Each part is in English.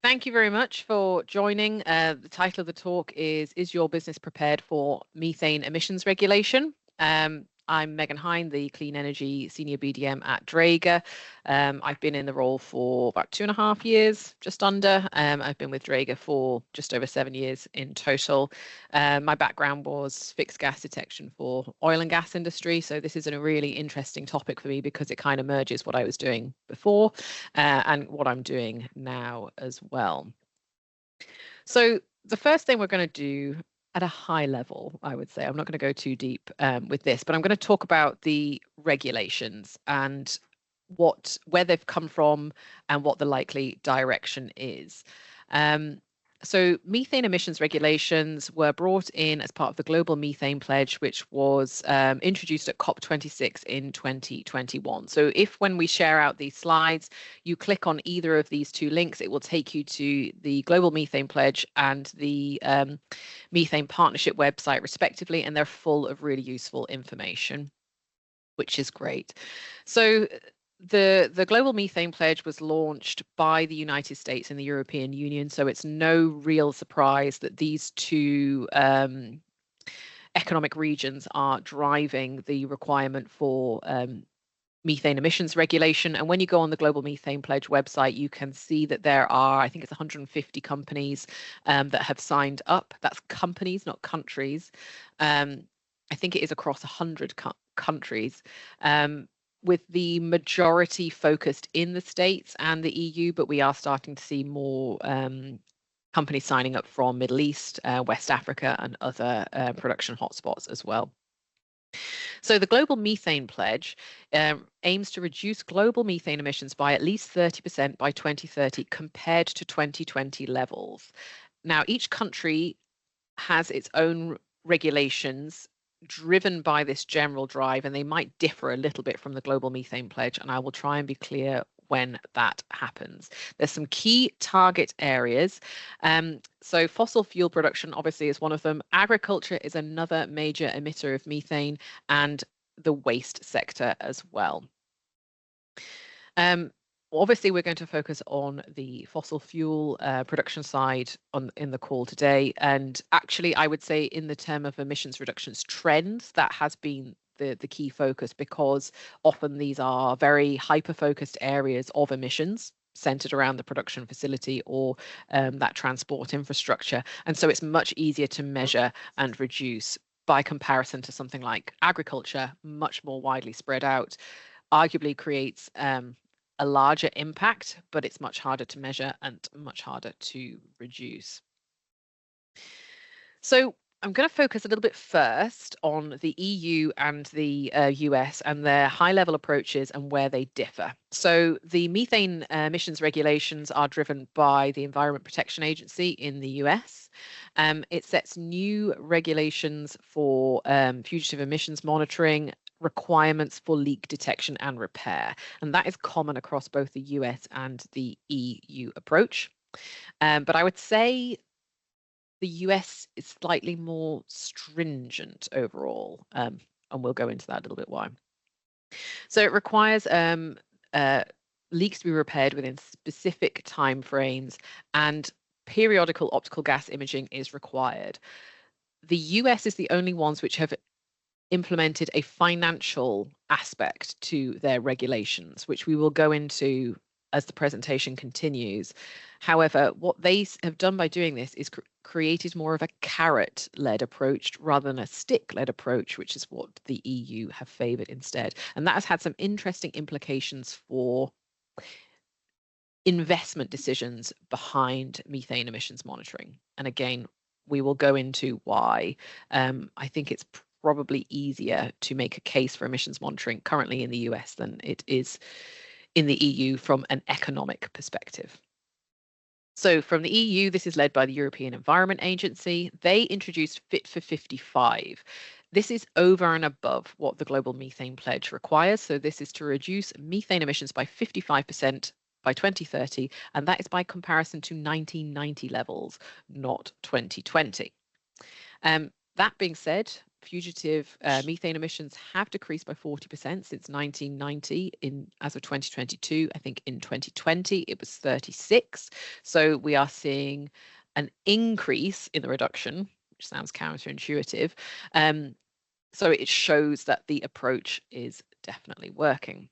Thank you very much for joining. The title of the talk is Your Business Prepared for Methane Emissions Regulation? I'm Megan Hine, the Clean Energy Senior BDM at Dräger. I've been in the role for about 2.5 years, just under. I've been with Dräger for just over 7 years in total. My background was fixed gas detection for oil and gas industry. So this is a really interesting topic for me because it kind of merges what I was doing before and what I'm doing now as well. So the first thing we're going to do at a high level, I would say, I'm not going to go too deep with this, but I'm going to talk about the regulations and where they've come from and what the likely direction is. So methane emissions regulations were brought in as part of the Global Methane Pledge, which was introduced at COP26 in 2021. So if when we share out these slides, you click on either of these two links, it will take you to the Global Methane Pledge and the Methane Partnership website, respectively, and they're full of really useful information, which is great. So the Global Methane Pledge was launched by the United States and the European Union, so it's no real surprise that these two economic regions are driving the requirement for methane emissions regulation. And when you go on the Global Methane Pledge website, you can see that there are, I think it's 150 companies that have signed up. That's companies, not countries. I think it is across 100 countries. With the majority focused in the States and the EU, but we are starting to see more companies signing up from Middle East, West Africa, and other production hotspots as well. So the Global Methane Pledge aims to reduce global methane emissions by at least 30% by 2030 compared to 2020 levels. Now, each country has its own regulations driven by this general drive, and they might differ a little bit from the Global Methane Pledge, and I will try and be clear when that happens. There's some key target areas. So fossil fuel production obviously is one of them. Agriculture is another major emitter of methane, and the waste sector as well. Obviously, we're going to focus on the fossil fuel production side in the call today. And actually, I would say in the term of emissions reductions trends, that has been the key focus, because often these are very hyper-focused areas of emissions centered around the production facility or that transport infrastructure. And so it's much easier to measure and reduce by comparison to something like agriculture, much more widely spread out, arguably creates a larger impact, but it's much harder to measure and much harder to reduce. So I'm going to focus a little bit first on the EU and the US and their high-level approaches and where they differ. So the methane emissions regulations are driven by the Environment Protection Agency in the US. It sets new regulations for fugitive emissions monitoring, requirements for leak detection and repair. And that is common across both the US and the EU approach. But I would say the US is slightly more stringent overall, and we'll go into that a little bit why. So it requires leaks to be repaired within specific timeframes, and periodical optical gas imaging is required. The US is the only ones which have implemented a financial aspect to their regulations, which we will go into as the presentation continues. However, what they have done by doing this is created more of a carrot-led approach rather than a stick-led approach, which is what the EU have favoured instead. And that has had some interesting implications for investment decisions behind methane emissions monitoring. And again, we will go into why. I think it's probably easier to make a case for emissions monitoring currently in the US than it is in the EU from an economic perspective. So from the EU, this is led by the European Environment Agency. They introduced Fit for 55. This is over and above what the Global Methane Pledge requires. So this is to reduce methane emissions by 55% by 2030, and that is by comparison to 1990 levels, not 2020. That being said, fugitive methane emissions have decreased by 40% since 1990 as of 2022. I think in 2020 it was 36. So we are seeing an increase in the reduction, which sounds counterintuitive. So it shows that the approach is definitely working.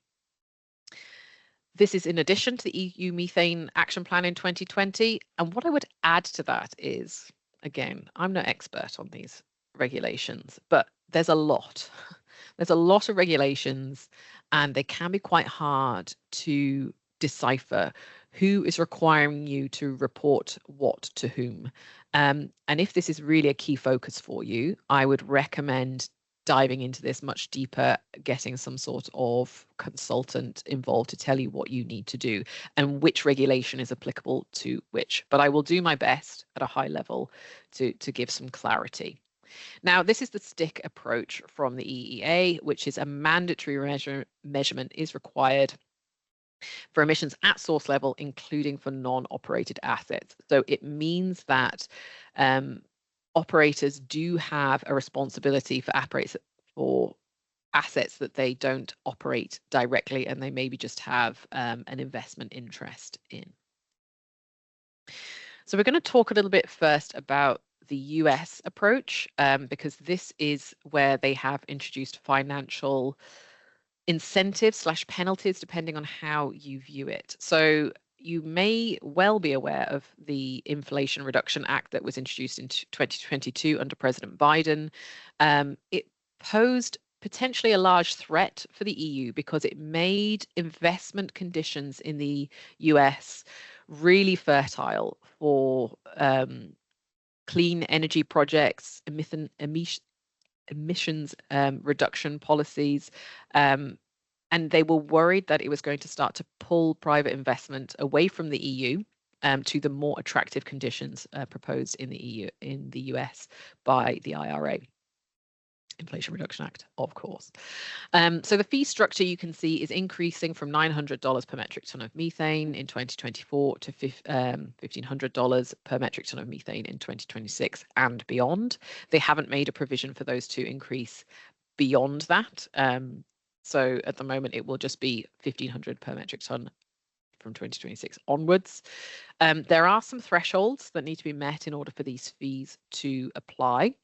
This is in addition to the EU Methane Action Plan in 2020. And what I would add to that is, again, I'm no expert on these regulations, but there's a lot. There's a lot of regulations, and they can be quite hard to decipher who is requiring you to report what to whom. And if this is really a key focus for you, I would recommend diving into this much deeper, getting some sort of consultant involved to tell you what you need to do and which regulation is applicable to which. But I will do my best at a high level to give some clarity. Now, this is the stick approach from the EEA, which is a mandatory measurement is required for emissions at source level, including for non-operated assets. So it means that operators do have a responsibility for assets that they don't operate directly, and they maybe just have an investment interest in. So we're going to talk a little bit first about the US approach, because this is where they have introduced financial incentives / penalties, depending on how you view it. So you may well be aware of the Inflation Reduction Act that was introduced in 2022 under President Biden. It posed potentially a large threat for the EU because it made investment conditions in the US really fertile for clean energy projects, emissions reduction policies, and they were worried that it was going to start to pull private investment away from the EU to the more attractive conditions proposed in the US by the IRA. Inflation Reduction Act, of course. So the fee structure you can see is increasing from $900 per metric ton of methane in 2024 to $1,500 per metric ton of methane in 2026 and beyond. They haven't made a provision for those to increase beyond that. So at the moment, it will just be $1,500 per metric ton from 2026 onwards. There are some thresholds that need to be met in order for these fees to apply.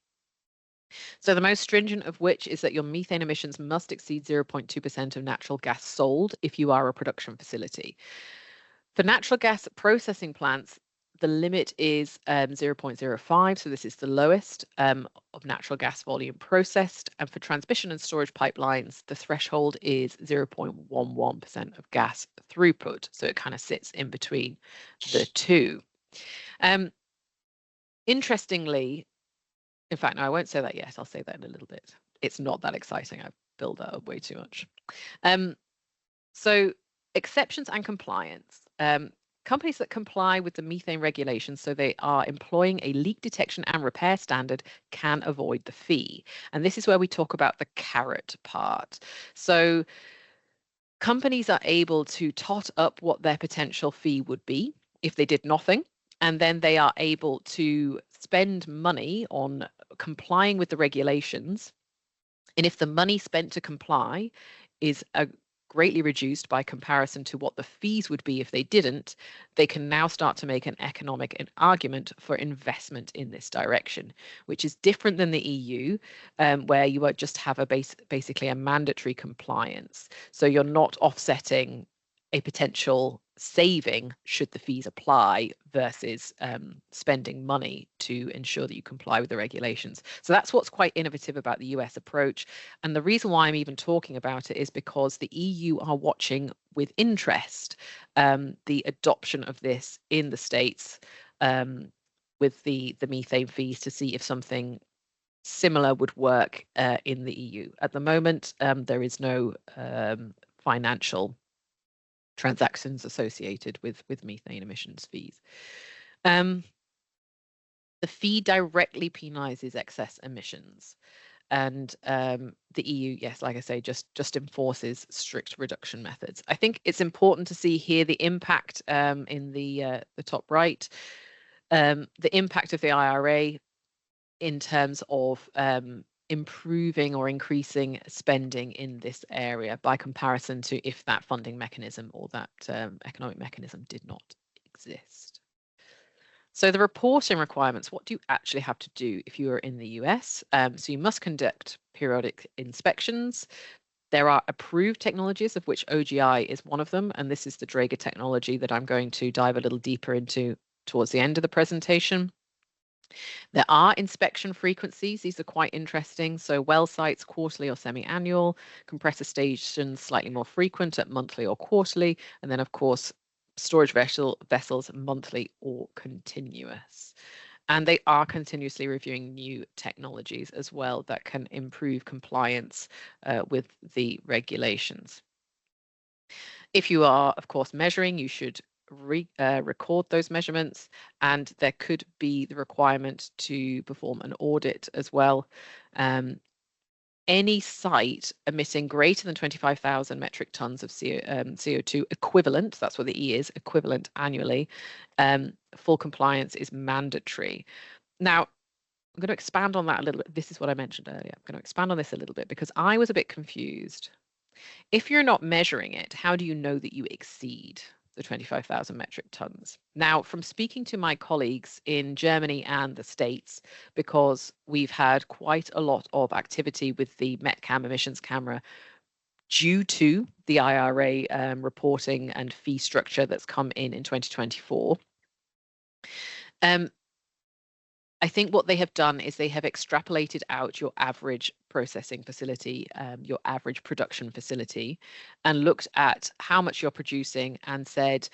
So the most stringent of which is that your methane emissions must exceed 0.2% of natural gas sold if you are a production facility. For natural gas processing plants, the limit is 0.05, so this is the lowest of natural gas volume processed. And for transmission and storage pipelines, the threshold is 0.11% of gas throughput, so it kind of sits in between the two. Interestingly, in fact, no, I won't say that yet. I'll say that in a little bit. It's not that exciting. I've built that up way too much. So exceptions and compliance. Companies that comply with the methane regulations, so they are employing a leak detection and repair standard, can avoid the fee. And this is where we talk about the carrot part. So companies are able to tot up what their potential fee would be if they did nothing. And then they are able to spend money on complying with the regulations. And if the money spent to comply is greatly reduced by comparison to what the fees would be if they didn't, they can now start to make an economic argument for investment in this direction, which is different than the EU, where you would just have basically a mandatory compliance. So you're not offsetting a potential saving should the fees apply versus spending money to ensure that you comply with the regulations. So that's what's quite innovative about the US approach. And the reason why I'm even talking about it is because the EU are watching with interest the adoption of this in the States with the methane fees to see if something similar would work in the EU. At the moment, there is no financial transactions associated with methane emissions fees. The fee directly penalizes excess emissions, and the EU, yes, like I say, just enforces strict reduction methods. I think it's important to see here the impact in the top right, the impact of the IRA in terms of improving or increasing spending in this area by comparison to if that funding mechanism or that economic mechanism did not exist. So the reporting requirements, what do you actually have to do if you are in the US? So you must conduct periodic inspections. There are approved technologies, of which OGI is one of them, and this is the Dräger technology that I'm going to dive a little deeper into towards the end of the presentation. There are inspection frequencies. These are quite interesting. So well sites quarterly or semi-annual, compressor stations slightly more frequent at monthly or quarterly, and then of course storage vessels monthly or continuous. And they are continuously reviewing new technologies as well that can improve compliance with the regulations. If you are, of course, measuring, you should record those measurements, and there could be the requirement to perform an audit as well. Any site emitting greater than 25,000 metric tons of CO2 equivalent, that's what the E is, equivalent annually, full compliance is mandatory. Now, I'm going to expand on that a little bit. This is what I mentioned earlier. I'm going to expand on this a little bit because I was a bit confused. If you're not measuring it, how do you know that you exceed the 25,000 metric tons? Now, from speaking to my colleagues in Germany and the States, because we've had quite a lot of activity with the METCAM emissions camera due to the IRA reporting and fee structure that's come in 2024. I think what they have done is they have extrapolated out your average processing facility, your average production facility, and looked at how much you're producing and said,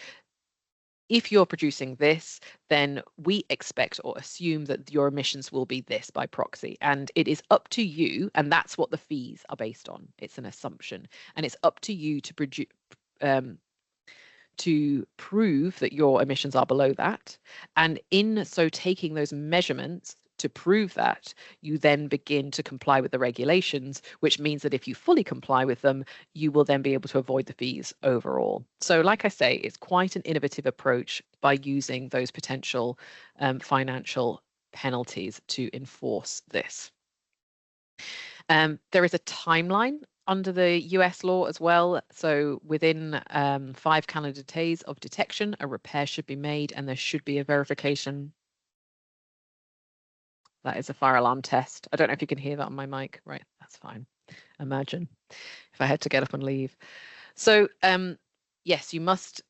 if you're producing this, then we expect or assume that your emissions will be this by proxy. And it is up to you, and that's what the fees are based on. It's an assumption, and it's up to you to produce to prove that your emissions are below that. And in so taking those measurements to prove that, you then begin to comply with the regulations, which means that if you fully comply with them, you will then be able to avoid the fees overall. So like I say, it's quite an innovative approach by using those potential financial penalties to enforce this. There is a timeline under the US law as well. So within 5 calendar days of detection, a repair should be made and there should be a verification. That is a fire alarm test. I don't know if you can hear that on my mic. Right, that's fine. Imagine if I had to get up and leave. So yes, you must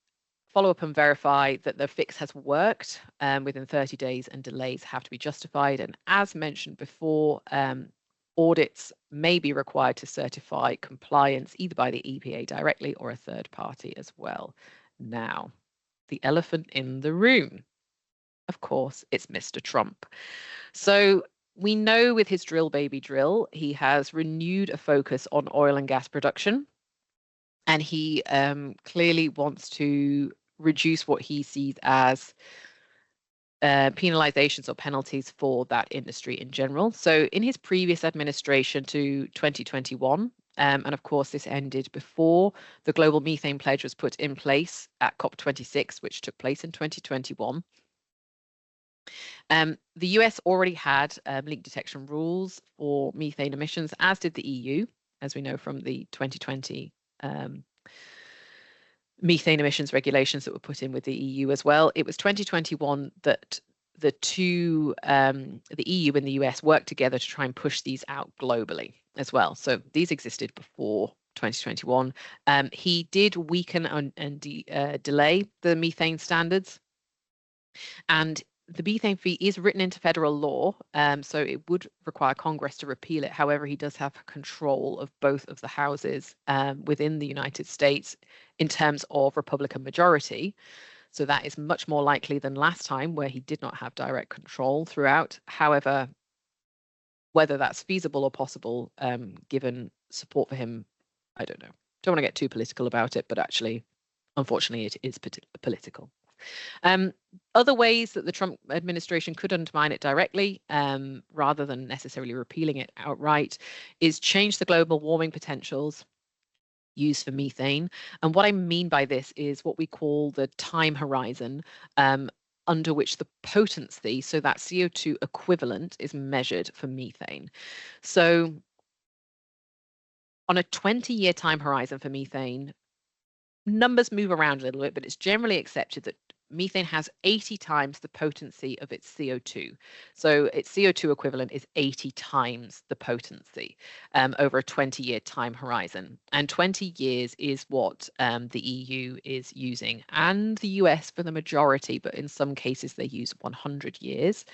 follow up and verify that the fix has worked within 30 days, and delays have to be justified. And as mentioned before, audits may be required to certify compliance either by the EPA directly or a third party as well. Now, the elephant in the room, of course, it's Mr. Trump. So we know with his drill baby drill, he has renewed a focus on oil and gas production, and he clearly wants to reduce what he sees as penalizations or penalties for that industry in general. So in his previous administration to 2021, and of course this ended before the Global Methane Pledge was put in place at COP26, which took place in 2021. The US already had leak detection rules for methane emissions, as did the EU, as we know from the 2020 methane emissions regulations that were put in with the EU as well. It was 2021 that the EU and the US worked together to try and push these out globally as well. So these existed before 2021. He did weaken and delay the methane standards, and the methane fee is written into federal law, so it would require Congress to repeal it. However, he does have control of both of the houses within the United States in terms of Republican majority. So that is much more likely than last time, where he did not have direct control throughout. However, whether that's feasible or possible, given support for him, I don't know. Don't want to get too political about it, but actually, unfortunately, it is political. Other ways that the Trump administration could undermine it directly, rather than necessarily repealing it outright, is change the global warming potentials used for methane. And what I mean by this is what we call the time horizon under which the potency, so that CO2 equivalent, is measured for methane. So on a 20-year time horizon for methane, numbers move around a little bit, but it's generally accepted that methane has 80 times the potency of its CO2. So its CO2 equivalent is 80 times the potency over a 20-year time horizon. And 20 years is what the EU is using, and the US for the majority, but in some cases they use 100 years.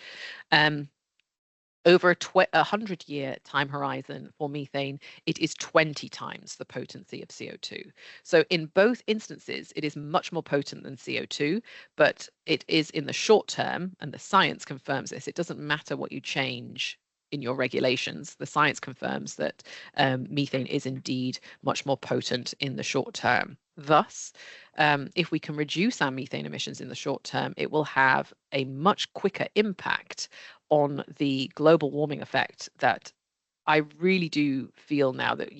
Over a 100-year time horizon for methane, it is 20 times the potency of CO2. So in both instances, it is much more potent than CO2, but it is in the short term, and the science confirms this. It doesn't matter what you change in your regulations. The science confirms that methane is indeed much more potent in the short term. Thus, if we can reduce our methane emissions in the short term, it will have a much quicker impact on the global warming effect that I really do feel now that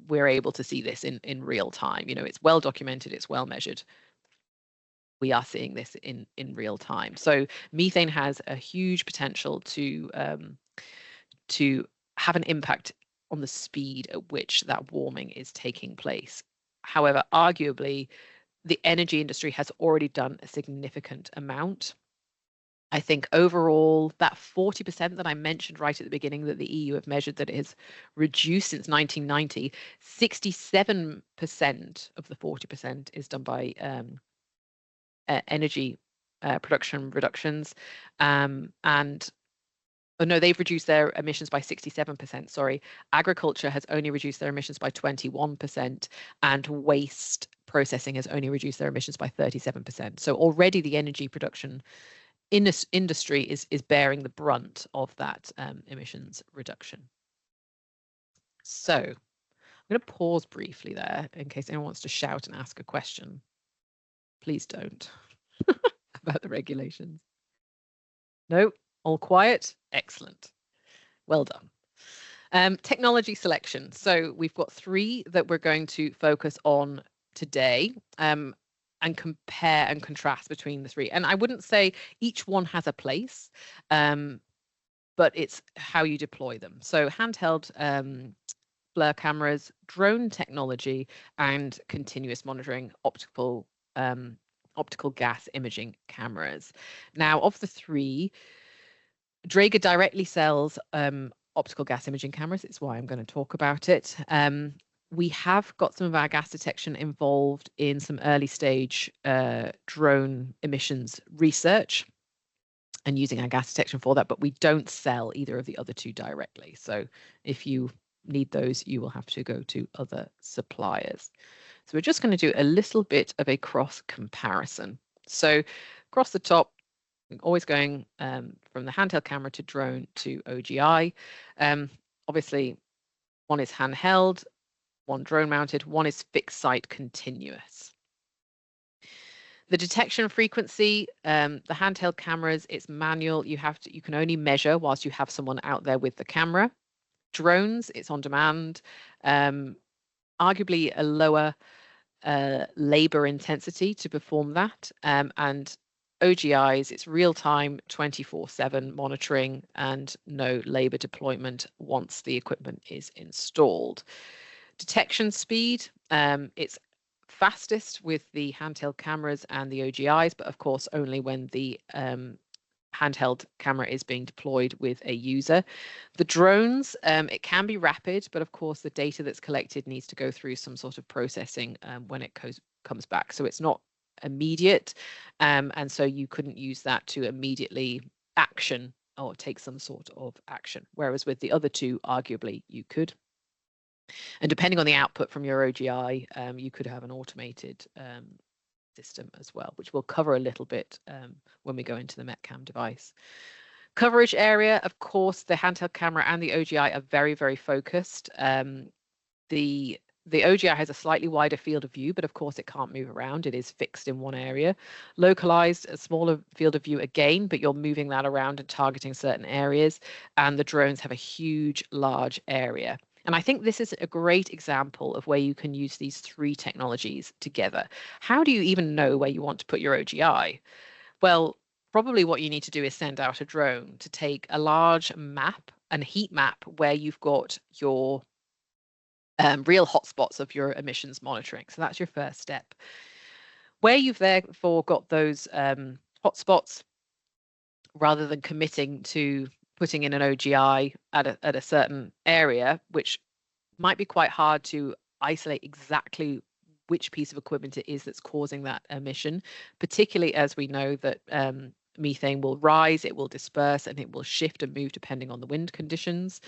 we're able to see this in real time. You know, it's well documented, it's well measured. We are seeing this in real time. So methane has a huge potential to have an impact on the speed at which that warming is taking place. However, arguably, the energy industry has already done a significant amount. I think overall, that 40% that I mentioned right at the beginning that the EU have measured that it has reduced since 1990, 67% of the 40% is done by energy production reductions. No, they've reduced their emissions by 67%, sorry. Agriculture has only reduced their emissions by 21%, and waste processing has only reduced their emissions by 37%. So already the energy production industry is bearing the brunt of that emissions reduction. So I'm going to pause briefly there in case anyone wants to shout and ask a question. Please don't about the regulations. No, all quiet. Excellent. Well done. Technology selection. So we've got 3 that we're going to focus on today. And compare and contrast between the 3. And I wouldn't say each one has a place, but it's how you deploy them. So handheld blur cameras, drone technology, and continuous monitoring optical gas imaging cameras. Now, of the 3, Dräger directly sells optical gas imaging cameras. It's why I'm going to talk about it. We have got some of our gas detection involved in some early stage drone emissions research and using our gas detection for that, but we don't sell either of the other 2 directly. So if you need those, you will have to go to other suppliers. So we're just going to do a little bit of a cross comparison. So across the top, always going from the handheld camera to drone to OGI. Obviously, one is handheld, one drone mounted, one is fixed site continuous. The detection frequency, the handheld cameras, it's manual. You can only measure whilst you have someone out there with the camera. Drones, it's on demand. Arguably a lower labor intensity to perform that. And OGIs, it's real-time 24/7 monitoring and no labor deployment once the equipment is installed. Detection speed, it's fastest with the handheld cameras and the OGIs, but of course only when the handheld camera is being deployed with a user. The drones, it can be rapid, but of course the data that's collected needs to go through some sort of processing when it comes back. So it's not immediate, and so you couldn't use that to immediately action or take some sort of action, whereas with the other 2, arguably you could. And depending on the output from your OGI, you could have an automated system as well, which we'll cover a little bit when we go into the METCAM device. Coverage area, of course, the handheld camera and the OGI are very, very focused. The OGI has a slightly wider field of view, but of course it can't move around. It is fixed in one area. Localized, a smaller field of view again, but you're moving that around and targeting certain areas. And the drones have a huge, large area. And I think this is a great example of where you can use these 3 technologies together. How do you even know where you want to put your OGI? Well, probably what you need to do is send out a drone to take a large map and heat map where you've got your real hotspots of your emissions monitoring. So that's your first step. Where you've therefore got those hotspots, rather than committing to putting in an OGI at a certain area, which might be quite hard to isolate exactly which piece of equipment it is that's causing that emission, particularly as we know that methane will rise, it will disperse, and it will shift and move depending on the wind conditions.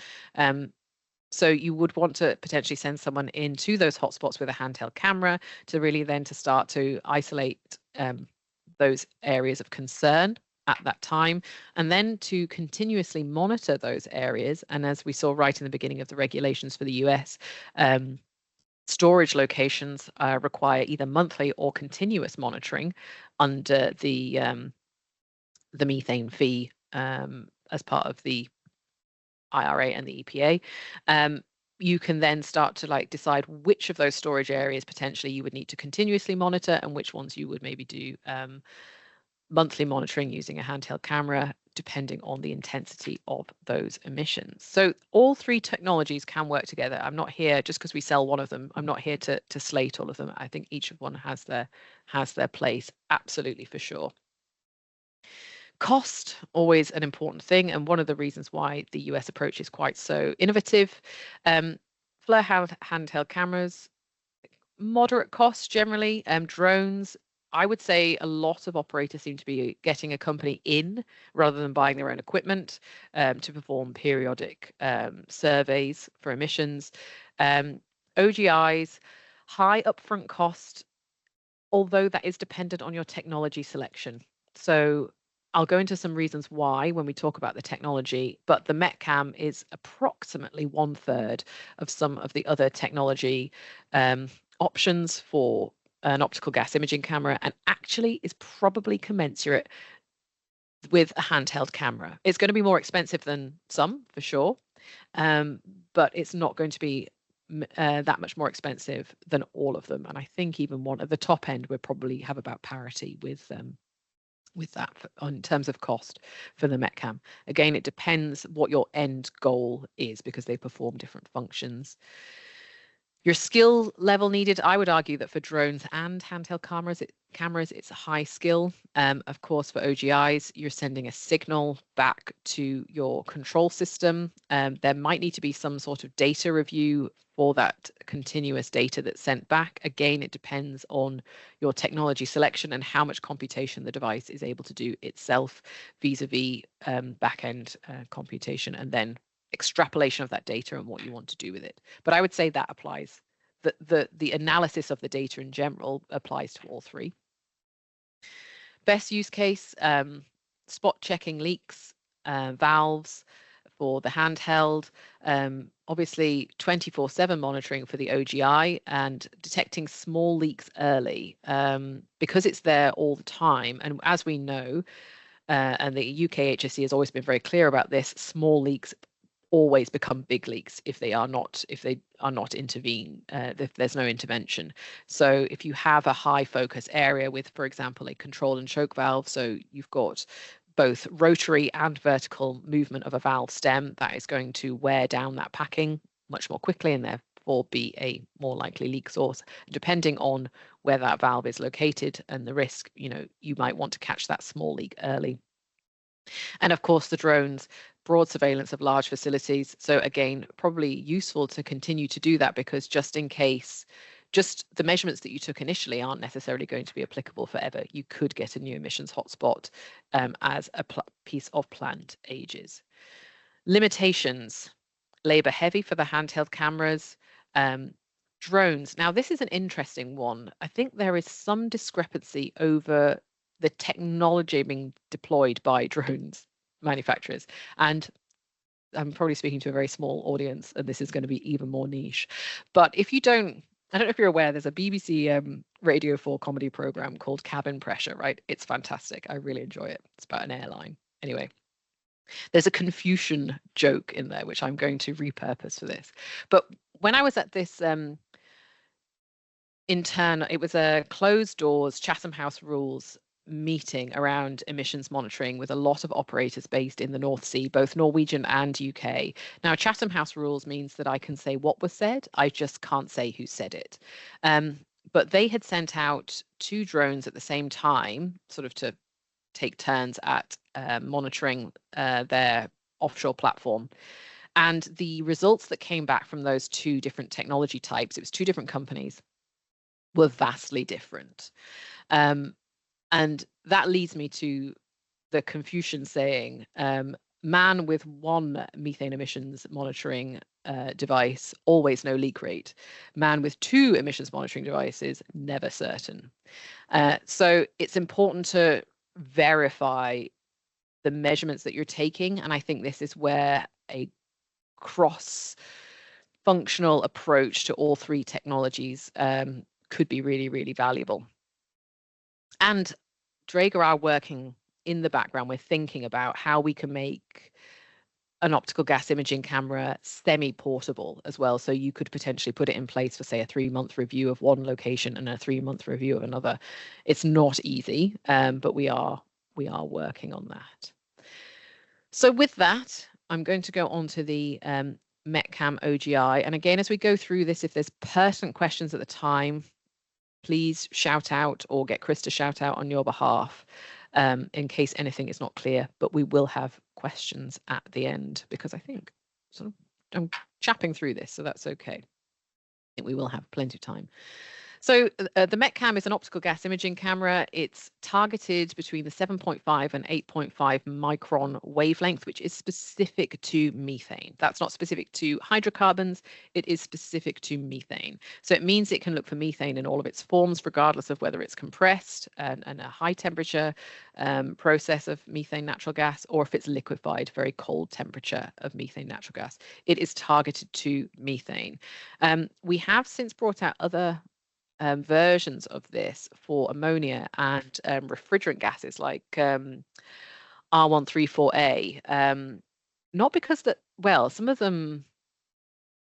So you would want to potentially send someone into those hotspots with a handheld camera to really then to start to isolate those areas of concern at that time, and then to continuously monitor those areas. And as we saw right in the beginning of the regulations for the US, storage locations require either monthly or continuous monitoring under the methane fee as part of the IRA and the EPA. You can then start to decide which of those storage areas potentially you would need to continuously monitor and which ones you would maybe do monthly monitoring using a handheld camera, depending on the intensity of those emissions. So all three technologies can work together. I'm not here just because we sell one of them. I'm not here to slate all of them. I think each of one has their place, absolutely, for sure. Cost, always an important thing, and one of the reasons why the US approach is quite so innovative. FLIR handheld cameras, moderate cost generally. Drones, I would say a lot of operators seem to be getting a company in rather than buying their own equipment to perform periodic surveys for emissions. OGIs, high upfront cost, although that is dependent on your technology selection. So I'll go into some reasons why when we talk about the technology, but the METCAM is approximately 1/3 of some of the other technology options for an optical gas imaging camera, and actually is probably commensurate with a handheld camera. It's going to be more expensive than some, for sure, but it's not going to be that much more expensive than all of them. And I think even one at the top end, we'll probably have about parity with that in terms of cost for the METCAM. Again, it depends what your end goal is because they perform different functions. Your skill level needed, I would argue that for drones and handheld cameras, it's a high skill. Of course, for OGIs, you're sending a signal back to your control system. There might need to be some sort of data review for that continuous data that's sent back. Again, it depends on your technology selection and how much computation the device is able to do itself vis-a-vis back-end computation, and then extrapolation of that data and what you want to do with it. But I would say that applies. The analysis of the data in general applies to all three. Best use case, spot checking leaks, valves for the handheld, obviously 24/7 monitoring for the OGI, and detecting small leaks early because it's there all the time. And as we know, and the UK HSE has always been very clear about this, small leaks always become big leaks if they are not intervened, if there's no intervention. So if you have a high focus area with, for example, a control and choke valve, so you've got both rotary and vertical movement of a valve stem, that is going to wear down that packing much more quickly and therefore be a more likely leak source. Depending on where that valve is located and the risk, you might want to catch that small leak early. And of course, the drones, broad surveillance of large facilities. So again, probably useful to continue to do that, because just in case, just the measurements that you took initially aren't necessarily going to be applicable forever. You could get a new emissions hotspot as a piece of plant ages. Limitations, labor heavy for the handheld cameras. Drones. Now, this is an interesting one. I think there is some discrepancy over the technology being deployed by drones manufacturers. And I'm probably speaking to a very small audience, and this is going to be even more niche. But I don't know if you're aware, there's a BBC Radio 4 comedy program called Cabin Pressure, right? It's fantastic. I really enjoy it. It's about an airline. Anyway, there's a Confucian joke in there, which I'm going to repurpose for this. But when I was at this it was a closed doors Chatham House Rules meeting around emissions monitoring with a lot of operators based in the North Sea, both Norwegian and UK. Now, Chatham House rules means that I can say what was said. I just can't say who said it. But they had sent out 2 drones at the same time, sort of to take turns at monitoring their offshore platform. And the results that came back from those 2 different technology types, it was 2 different companies, were vastly different. And that leads me to the Confucian saying, man with 1 methane emissions monitoring device, always no leak rate. Man with 2 emissions monitoring devices, never certain. So it's important to verify the measurements that you're taking. And I think this is where a cross-functional approach to all 3 technologies could be really, really valuable. And Dräger are working in the background. We're thinking about how we can make an optical gas imaging camera semi-portable as well. So you could potentially put it in place for, say, a 3-month review of one location and a 3-month review of another. It's not easy, but we are working on that. So with that, I'm going to go on to the METCAM OGI. And again, as we go through this, if there's pertinent questions at the time, please shout out or get Chris to shout out on your behalf in case anything is not clear. But we will have questions at the end because I think I'm chapping through this, so that's okay. I think we will have plenty of time. So the METCAM is an optical gas imaging camera. It's targeted between the 7.5 and 8.5 micron wavelength, which is specific to methane. That's not specific to hydrocarbons. It is specific to methane. So it means it can look for methane in all of its forms, regardless of whether it's compressed and a high temperature process of methane natural gas, or if it's liquefied, very cold temperature of methane natural gas. It is targeted to methane. We have since brought out other versions of this for ammonia and refrigerant gases like R134A. Not because that, well, some of the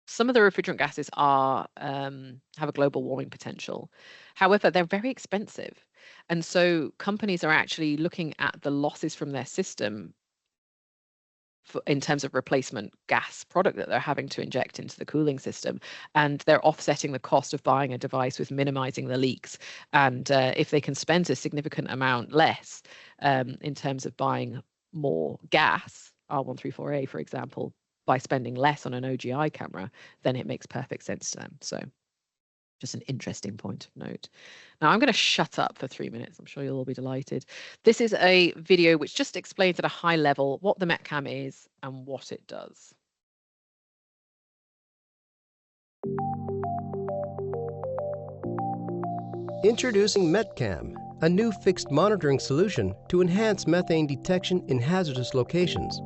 refrigerant gases are have a global warming potential. However, they're very expensive, and so companies are actually looking at the losses from their system in terms of replacement gas product that they're having to inject into the cooling system, and they're offsetting the cost of buying a device with minimizing the leaks. And if they can spend a significant amount less in terms of buying more gas, R134A, for example, by spending less on an OGI camera, then it makes perfect sense to them. So just an interesting point of note. Now I'm going to shut up for 3 minutes. I'm sure you'll all be delighted. This is a video which just explains at a high level what the METCAM is and what it does. Introducing METCAM, a new fixed monitoring solution to enhance methane detection in hazardous locations.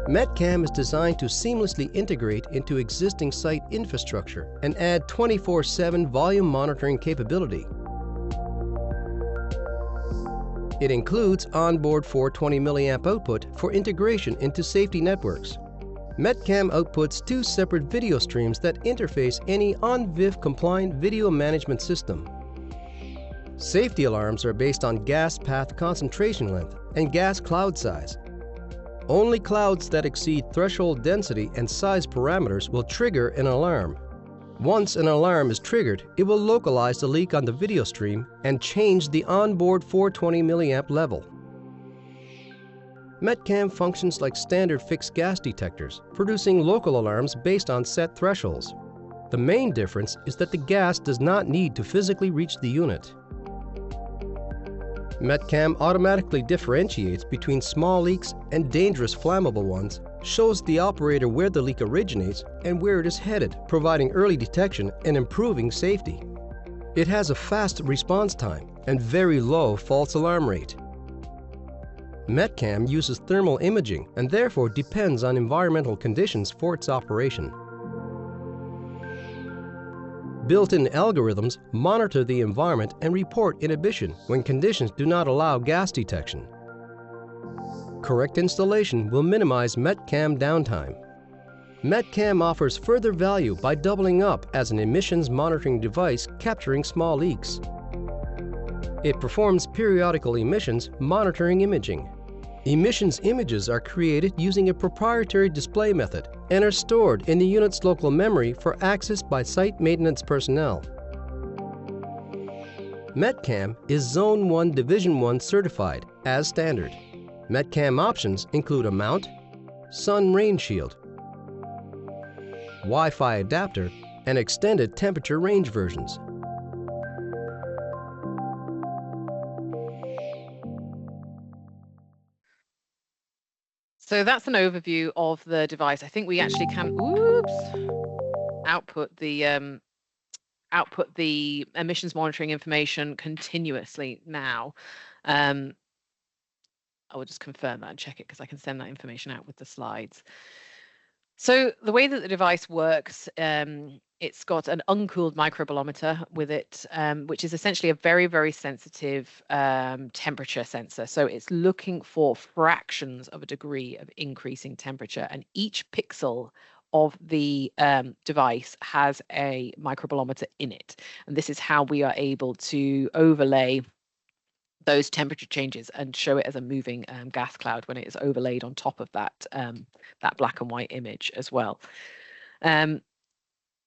METCAM is designed to seamlessly integrate into existing site infrastructure and add 24/7 volume monitoring capability. It includes onboard 420 mA output for integration into safety networks. METCAM outputs 2 separate video streams that interface any ONVIF compliant video management system. Safety alarms are based on gas path concentration length and gas cloud size. Only clouds that exceed threshold density and size parameters will trigger an alarm. Once an alarm is triggered, it will localize the leak on the video stream and change the onboard 420 mA level. METCAM functions like standard fixed gas detectors, producing local alarms based on set thresholds. The main difference is that the gas does not need to physically reach the unit. METCAM automatically differentiates between small leaks and dangerous flammable ones, shows the operator where the leak originates and where it is headed, providing early detection and improving safety. It has a fast response time and very low false alarm rate. METCAM uses thermal imaging and therefore depends on environmental conditions for its operation. Built-in algorithms monitor the environment and report inhibition when conditions do not allow gas detection. Correct installation will minimize METCAM downtime. METCAM offers further value by doubling up as an emissions monitoring device capturing small leaks. It performs periodical emissions monitoring imaging. Emissions images are created using a proprietary display method and are stored in the unit's local memory for access by site maintenance personnel. METCAM is Zone 1 Division 1 certified as standard. METCAM options include a mount, sun rain shield, Wi-Fi adapter, and extended temperature range versions. So that's an overview of the device. I think we actually can, output the emissions monitoring information continuously now. I will just confirm that and check it because I can send that information out with the slides. So the way that the device works, it's got an uncooled microbolometer with it, which is essentially a very, very sensitive temperature sensor. So it's looking for fractions of a degree of increasing temperature, and each pixel of the device has a microbolometer in it. And this is how we are able to overlay those temperature changes and show it as a moving gas cloud when it is overlaid on top of that that black and white image as well.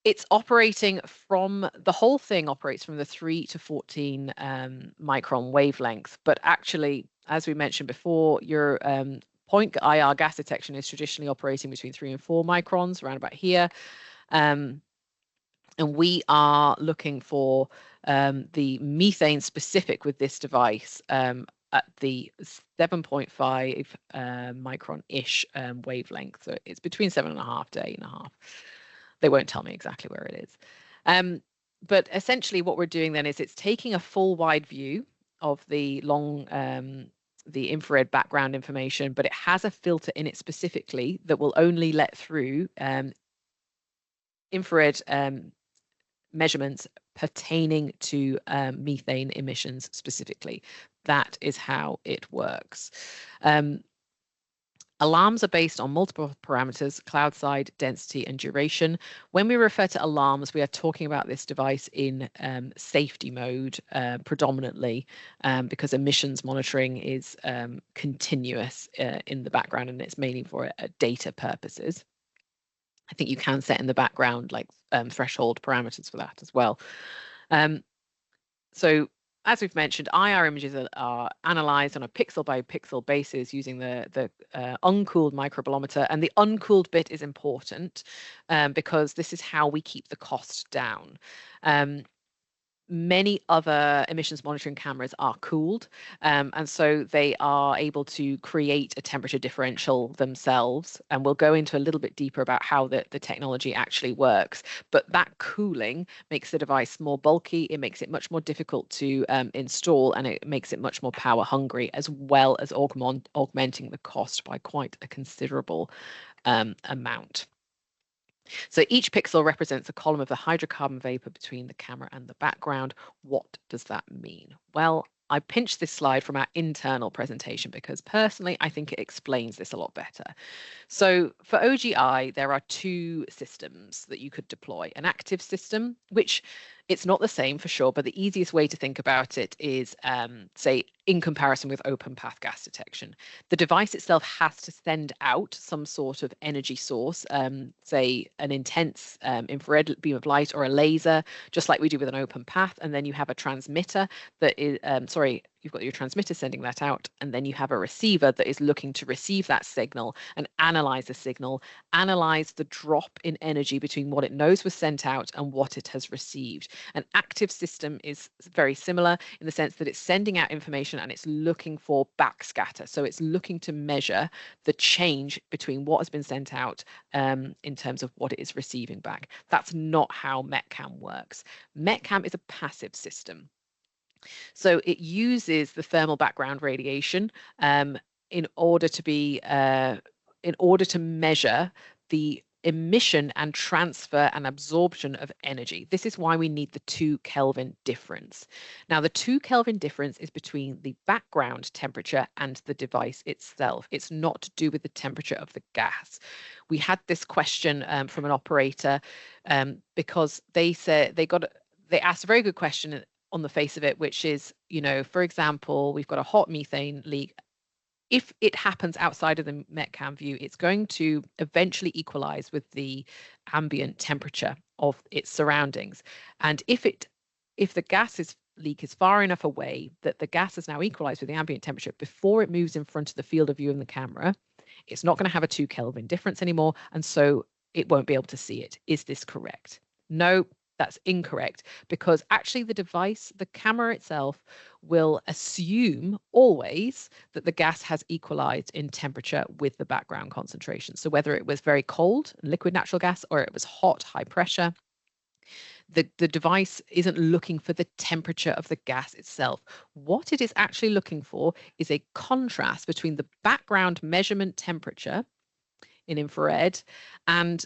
It's operating from, the whole thing operates from the 3 to 14 micron wavelength, but actually, as we mentioned before, your point IR gas detection is traditionally operating between 3 and 4 microns, around about here. And we are looking for the methane specific with this device at the 7.5 micron-ish wavelength. So it's between 7.5 to 8.5. They won't tell me exactly where it is. But essentially what we're doing then is it's taking a full wide view of the the infrared background information, but it has a filter in it specifically that will only let through infrared measurements pertaining to methane emissions specifically. That is how it works. Alarms are based on multiple parameters: cloud side, density, and duration. When we refer to alarms, we are talking about this device in safety mode predominantly, because emissions monitoring is continuous in the background, and it's mainly for data purposes. I think you can set in the background like threshold parameters for that as well. So as we've mentioned, IR images are analyzed on a pixel by pixel basis using the uncooled microbolometer. And the uncooled bit is important because this is how we keep the cost down. Many other emissions monitoring cameras are cooled, and so they are able to create a temperature differential themselves. And we'll go into a little bit deeper about how the technology actually works. But that cooling makes the device more bulky, it makes it much more difficult to install, and it makes it much more power hungry, as well as augmenting the cost by quite a considerable amount. So each pixel represents a column of the hydrocarbon vapor between the camera and the background. What does that mean? Well, I pinched this slide from our internal presentation because personally, I think it explains this a lot better. So for OGI, there are two systems that you could deploy: an active system, which it's not the same for sure, but the easiest way to think about it is, say, in comparison with open path gas detection. The device itself has to send out some sort of energy source, say an intense infrared beam of light or a laser, just like we do with an open path. And then you have a transmitter that is, you've got your transmitter sending that out, and then you have a receiver that is looking to receive that signal and analyze the signal, analyze the drop in energy between what it knows was sent out and what it has received. An active system is very similar in the sense that it's sending out information and it's looking for backscatter. So it's looking to measure the change between what has been sent out in terms of what it is receiving back. That's not how METCAM works. METCAM is a passive system. So it uses the thermal background radiation in order to measure the emission and transfer and absorption of energy. This is why we need the 2 Kelvin difference. Now, the 2 Kelvin difference is between the background temperature and the device itself. It's not to do with the temperature of the gas. We had this question from an operator because they said they asked a very good question on the face of it, which is, you know, for example, we've got a hot methane leak. If it happens outside of the METCAM view, it's going to eventually equalize with the ambient temperature of its surroundings. And if the gas leak is far enough away that the gas is now equalized with the ambient temperature before it moves in front of the field of view in the camera, it's not going to have a 2 Kelvin difference anymore, and so it won't be able to see it. Is this correct? No, that's incorrect, because actually the device, the camera itself, will assume always that the gas has equalized in temperature with the background concentration. So whether it was very cold, liquid natural gas, or it was hot, high pressure, the device isn't looking for the temperature of the gas itself. What it is actually looking for is a contrast between the background measurement temperature in infrared and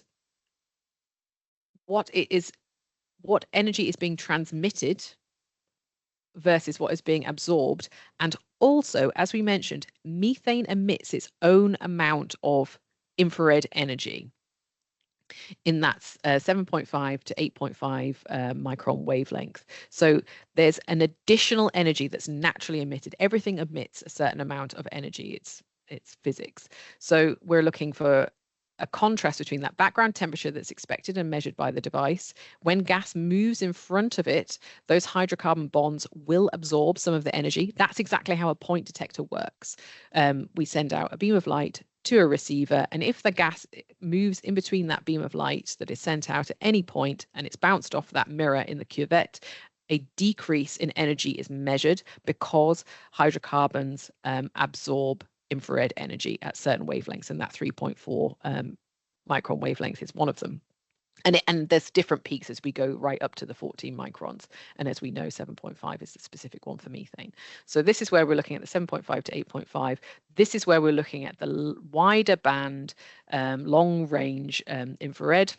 what energy is being transmitted versus what is being absorbed. And also, as we mentioned, methane emits its own amount of infrared energy in that 7.5 to 8.5 micron wavelength. So there's an additional energy that's naturally emitted. Everything emits a certain amount of energy. It's physics. So we're looking for a contrast between that background temperature that's expected and measured by the device. When gas moves in front of it, those hydrocarbon bonds will absorb some of the energy. That's exactly how a point detector works. We send out a beam of light to a receiver, and if the gas moves in between that beam of light that is sent out at any point and it's bounced off that mirror in the cuvette, a decrease in energy is measured because hydrocarbons absorb infrared energy at certain wavelengths, and that 3.4 micron wavelength is one of them. And there's different peaks as we go right up to the 14 microns. And as we know, 7.5 is the specific one for methane. So this is where we're looking at the 7.5 to 8.5. This is where we're looking at the wider band, long range infrared,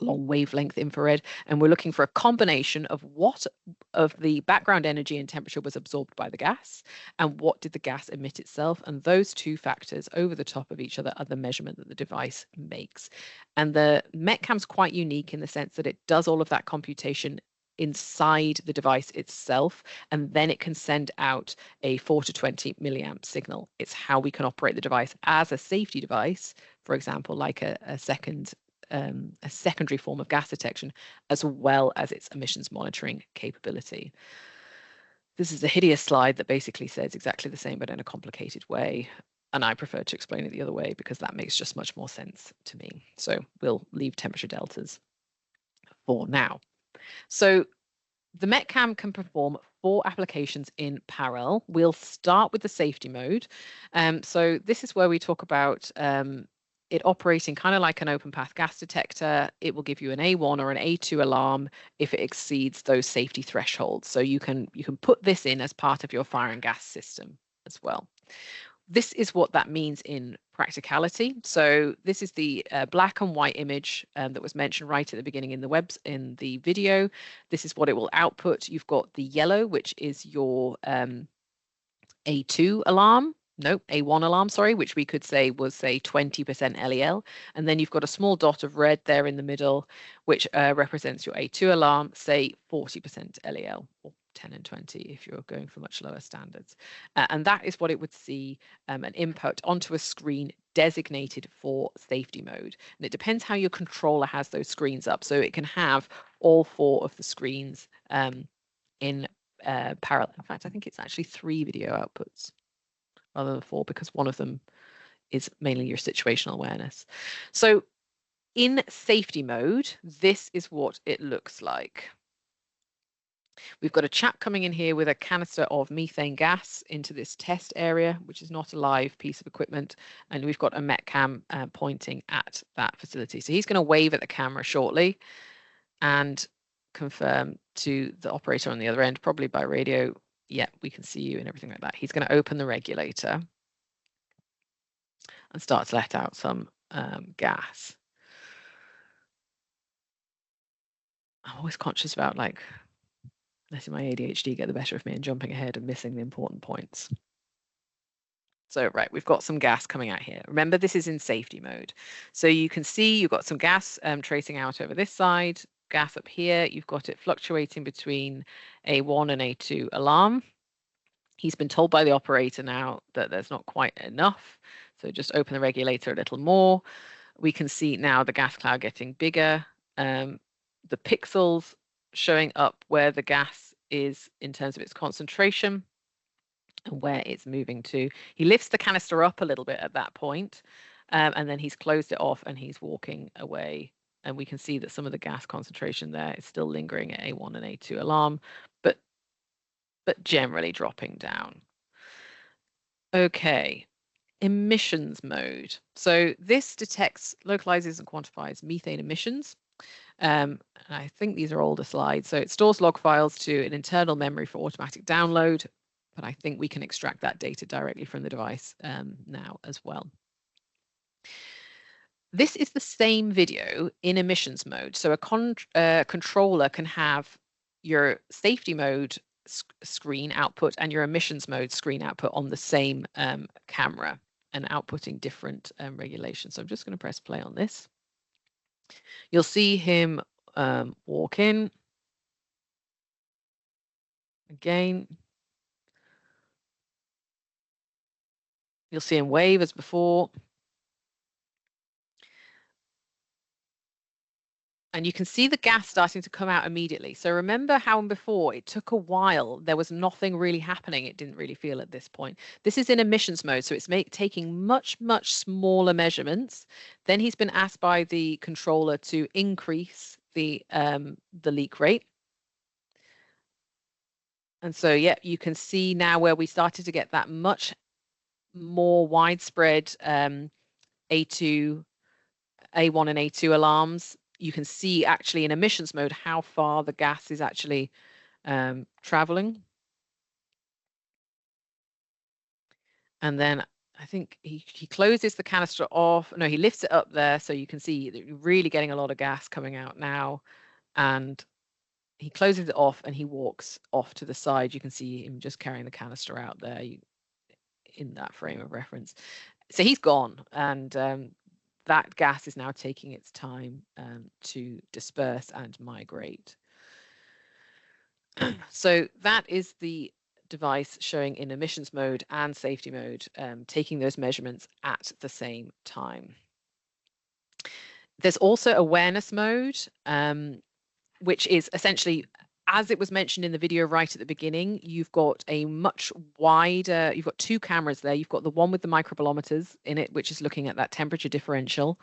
long wavelength infrared, and we're looking for a combination of what of the background energy and temperature was absorbed by the gas and what did the gas emit itself, and those two factors over the top of each other are the measurement that the device makes. And the METCAM's quite unique in the sense that it does all of that computation inside the device itself, and then it can send out a 4 to 20 milliamp signal. It's how we can operate the device as a safety device, for example, like a secondary form of gas detection, as well as its emissions monitoring capability. This is a hideous slide that basically says exactly the same, but in a complicated way. And I prefer to explain it the other way because that makes just much more sense to me. So we'll leave temperature deltas for now. So the METCAM can perform 4 applications in parallel. We'll start with the safety mode. So this is where we talk about it operating kind of like an open path gas detector. It will give you an A1 or an A2 alarm if it exceeds those safety thresholds. So you can put this in as part of your fire and gas system as well. This is what that means in practicality. So this is the black and white image that was mentioned right at the beginning in the video. This is what it will output. You've got the yellow, which is your A2 alarm. No, A1 alarm, sorry, which we could say was, say, 20% LEL. And then you've got a small dot of red there in the middle, which represents your A2 alarm, say 40% LEL, or 10 and 20 if you're going for much lower standards. And that is what it would see an input onto a screen designated for safety mode. And it depends how your controller has those screens up. So it can have all 4 of the screens in parallel. In fact, I think it's actually 3 video outputs rather than 4, because one of them is mainly your situational awareness. So in safety mode, this is what it looks like. We've got a chap coming in here with a canister of methane gas into this test area, which is not a live piece of equipment, and we've got a METCAM pointing at that facility. So he's going to wave at the camera shortly and confirm to the operator on the other end, probably by radio, yeah, we can see you and everything like that. He's going to open the regulator and start to let out some gas. I'm always conscious about like letting my ADHD get the better of me and jumping ahead and missing the important points. So, right, we've got some gas coming out here. Remember, this is in safety mode. So you can see you've got some gas tracing out over this side, gas up here. You've got it fluctuating between A1 and A2 alarm. He's been told by the operator now that there's not quite enough. So just open the regulator a little more. We can see now the gas cloud getting bigger. The pixels showing up where the gas is in terms of its concentration and where it's moving to. He lifts the canister up a little bit at that point, and then he's closed it off and he's walking away. And we can see that some of the gas concentration there is still lingering at A1 and A2 alarm, but generally dropping down. Okay, emissions mode. So this detects, localizes, and quantifies methane emissions. And I think these are older slides. So it stores log files to an internal memory for automatic download, but I think we can extract that data directly from the device now as well. This is the same video in emissions mode. So a controller can have your safety mode screen output and your emissions mode screen output on the same camera and outputting different regulations. So I'm just going to press play on this. You'll see him walk in. Again, you'll see him wave as before. And you can see the gas starting to come out immediately. So remember how before it took a while, there was nothing really happening. It didn't really feel at this point. This is in emissions mode, so it's taking much, much smaller measurements. Then he's been asked by the controller to increase the leak rate. And so, yeah, you can see now where we started to get that much more widespread A1 and A2 alarms. You can see actually in emissions mode how far the gas is actually traveling. And then I think he closes the canister off. No, he lifts it up there so you can see that you're really getting a lot of gas coming out now. And he closes it off and he walks off to the side. You can see him just carrying the canister out there in that frame of reference. So he's gone, and that gas is now taking its time to disperse and migrate. So that is the device showing in emissions mode and safety mode, taking those measurements at the same time. There's also awareness mode, which is essentially, as it was mentioned in the video right at the beginning, you've got a much wider, you've got two cameras there. You've got the one with the microbolometers in it, which is looking at that temperature differential,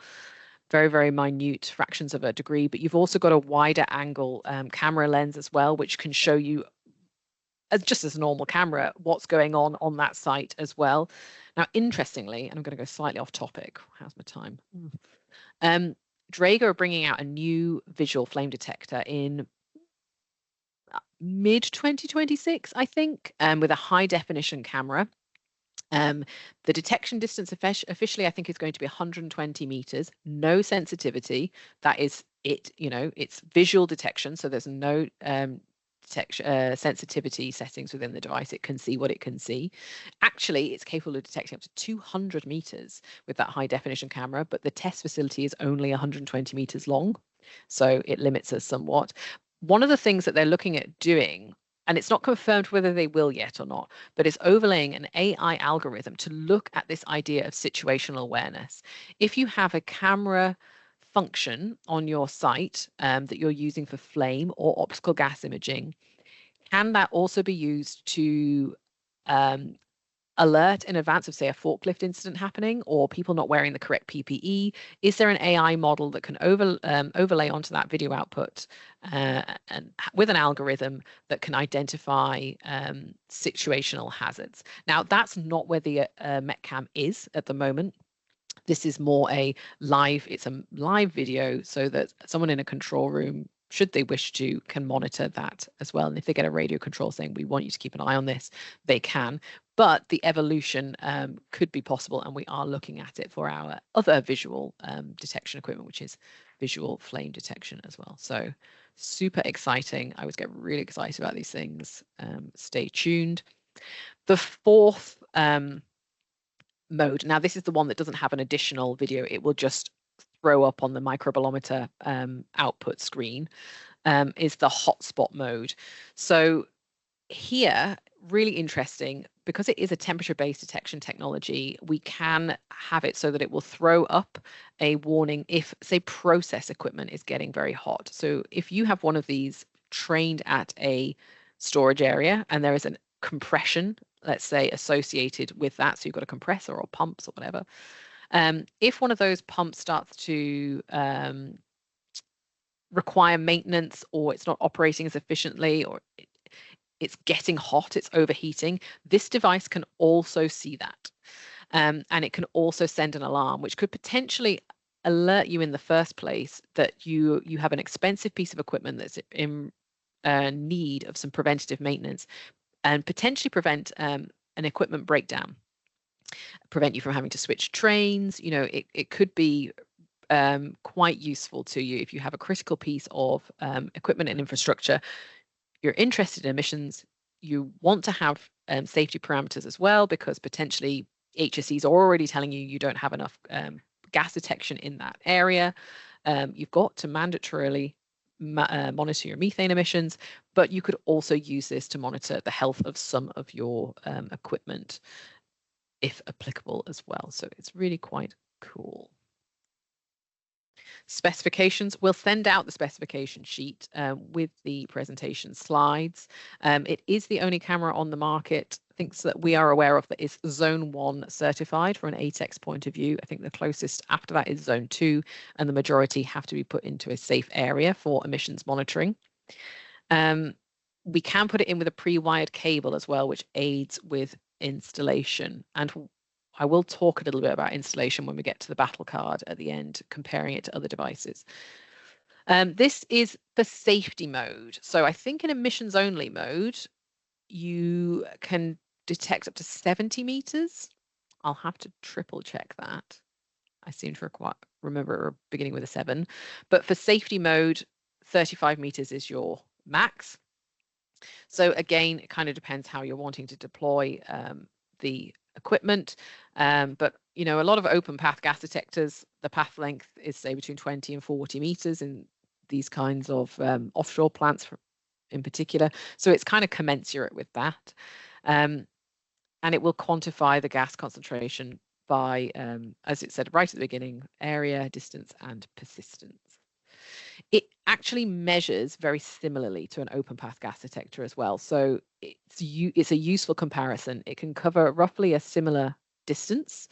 very, very minute fractions of a degree, but you've also got a wider angle camera lens as well, which can show you, just as a normal camera, what's going on that site as well. Now, interestingly, and I'm going to go slightly off topic. How's my time? Dräger are bringing out a new visual flame detector in mid 2026, I think, with a high definition camera. The detection distance officially, I think, is going to be 120 meters, no sensitivity. That is it, it's visual detection. So there's no sensitivity settings within the device. It can see what it can see. Actually, it's capable of detecting up to 200 meters with that high definition camera, but the test facility is only 120 meters long. So it limits us somewhat. One of the things that they're looking at doing, and it's not confirmed whether they will yet or not, but it's overlaying an AI algorithm to look at this idea of situational awareness. If you have a camera function on your site that you're using for flame or optical gas imaging, can that also be used to alert in advance of, say, a forklift incident happening or people not wearing the correct PPE? Is there an AI model that can overlay onto that video output and with an algorithm that can identify situational hazards? Now, that's not where the METCAM is at the moment. This is more it's a live video so that someone in a control room, should they wish to, can monitor that as well. And if they get a radio control saying, we want you to keep an eye on this, they can. But the evolution could be possible, and we are looking at it for our other visual detection equipment, which is visual flame detection as well. So super exciting. I always get really excited about these things. Stay tuned. The fourth mode, now this is the one that doesn't have an additional video. It will just throw up on the microbolometer output screen, is the hotspot mode. So here, really interesting, because it is a temperature-based detection technology, we can have it so that it will throw up a warning if, say, process equipment is getting very hot. So if you have one of these trained at a storage area and there is a compression, let's say, associated with that, so you've got a compressor or pumps or whatever, if one of those pumps starts to require maintenance, or it's not operating as efficiently, or it's getting hot, it's overheating, this device can also see that. And it can also send an alarm, which could potentially alert you in the first place that you have an expensive piece of equipment that's in need of some preventative maintenance, and potentially prevent an equipment breakdown, prevent you from having to switch trains. You know, it could be quite useful to you if you have a critical piece of equipment and infrastructure. You're interested in emissions, you want to have safety parameters as well, because potentially HSEs are already telling you don't have enough gas detection in that area. You've got to mandatorily monitor your methane emissions, but you could also use this to monitor the health of some of your equipment, if applicable as well. So it's really quite cool. Specifications, we'll send out the specification sheet with the presentation slides. It is the only camera on the market, I think, so that we are aware of, that is Zone 1 certified from an ATEX point of view. I think the closest after that is Zone 2, and the majority have to be put into a safe area for emissions monitoring. We can put it in with a pre-wired cable as well, which aids with installation. And I will talk a little bit about installation when we get to the battle card at the end, comparing it to other devices. This is the safety mode. So I think in emissions only mode, you can detect up to 70 meters. I'll have to triple check that. I seem to remember beginning with a 7. But for safety mode, 35 meters is your max. So again, it kind of depends how you're wanting to deploy the equipment, but you know, a lot of open path gas detectors, the path length is say between 20 and 40 meters in these kinds of offshore plants in particular, so it's kind of commensurate with that, and it will quantify the gas concentration by, as it said right at the beginning, area, distance, and persistence. It actually measures very similarly to an open path gas detector as well. So it's a useful comparison. It can cover roughly a similar distance.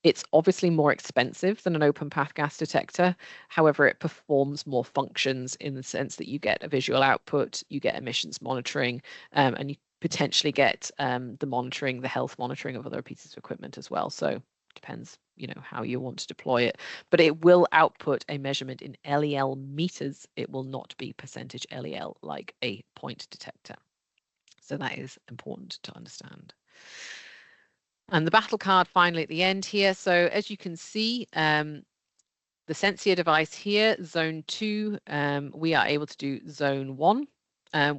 It's obviously more expensive than an open path gas detector. However, it performs more functions in the sense that you get a visual output, you get emissions monitoring, and you potentially get the health monitoring of other pieces of equipment as well. So depends, you know, how you want to deploy it, but it will output a measurement in LEL meters. It will not be percentage LEL like a point detector. So that is important to understand. And the battle card finally at the end here. So as you can see, the Sensia device here, Zone 2, we are able to do Zone 1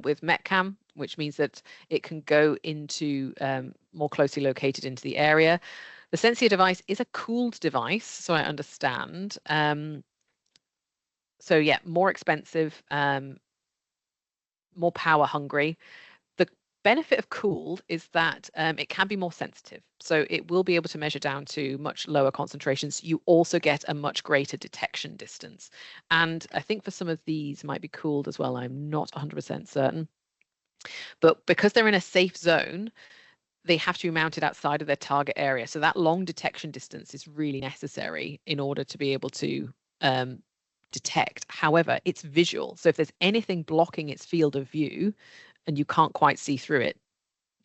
with METCAM, which means that it can go into more closely located into the area. The Sensia device is a cooled device, so I understand. So yeah, more expensive, more power hungry. The benefit of cooled is that it can be more sensitive. So it will be able to measure down to much lower concentrations. You also get a much greater detection distance. And I think for some of these might be cooled as well. I'm not 100% certain. But because they're in a safe zone, they have to be mounted outside of their target area. So that long detection distance is really necessary in order to be able to detect. However, it's visual. So if there's anything blocking its field of view and you can't quite see through it,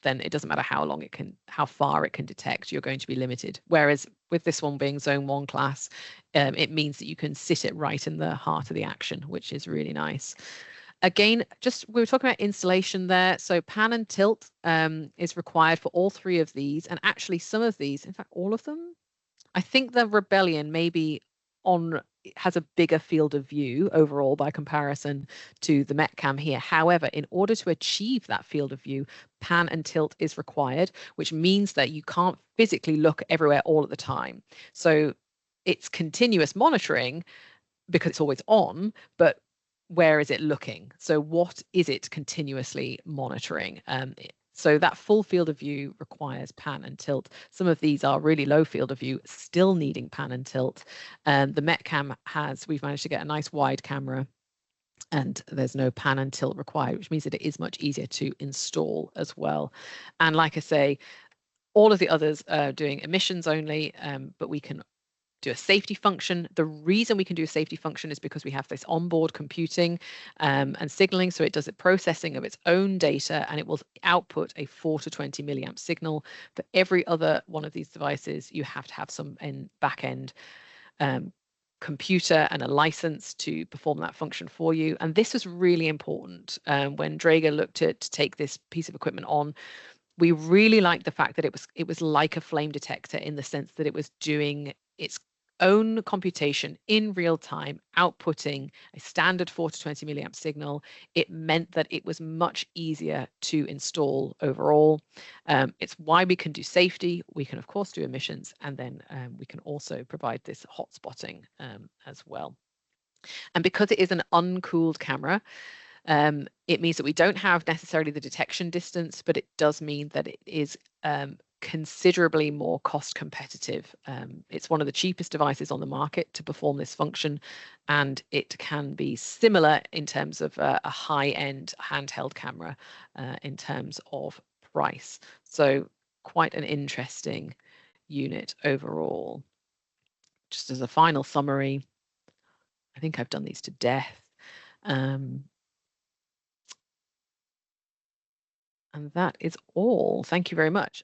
then it doesn't matter how far it can detect, you're going to be limited. Whereas with this one being Zone 1 class, it means that you can sit it right in the heart of the action, which is really nice. Again, we were talking about installation there. So pan and tilt is required for all 3 of these. And actually some of these, in fact, all of them, I think the Rebellion may be on it has a bigger field of view overall by comparison to the Metcam here. However, in order to achieve that field of view, pan and tilt is required, which means that you can't physically look everywhere all at the time. So it's continuous monitoring because it's always on, but where is it looking? So what is it continuously monitoring? So that full field of view requires pan and tilt. Some of these are really low field of view, still needing pan and tilt. The Metcam we've managed to get a nice wide camera, and there's no pan and tilt required, which means that it is much easier to install as well. And like I say, all of the others are doing emissions only, but we can do a safety function. The reason we can do a safety function is because we have this onboard computing and signaling. So it does a processing of its own data, and it will output a 4 to 20 milliamp signal. For every other one of these devices, you have to have some back end computer and a license to perform that function for you. And this was really important when Dräger looked to take this piece of equipment on. We really liked the fact that it was like a flame detector, in the sense that it was doing its own computation in real time, outputting a standard 4 to 20 milliamp signal. It meant that it was much easier to install overall. It's why we can do safety. We can, of course, do emissions, and then we can also provide this hot spotting as well. And because it is an uncooled camera, it means that we don't have necessarily the detection distance, but it does mean that it is considerably more cost competitive. It's one of the cheapest devices on the market to perform this function, and it can be similar in terms of a high-end handheld camera in terms of price. So quite an interesting unit overall. Just as a final summary, I think I've done these to death. And that is all. Thank you very much.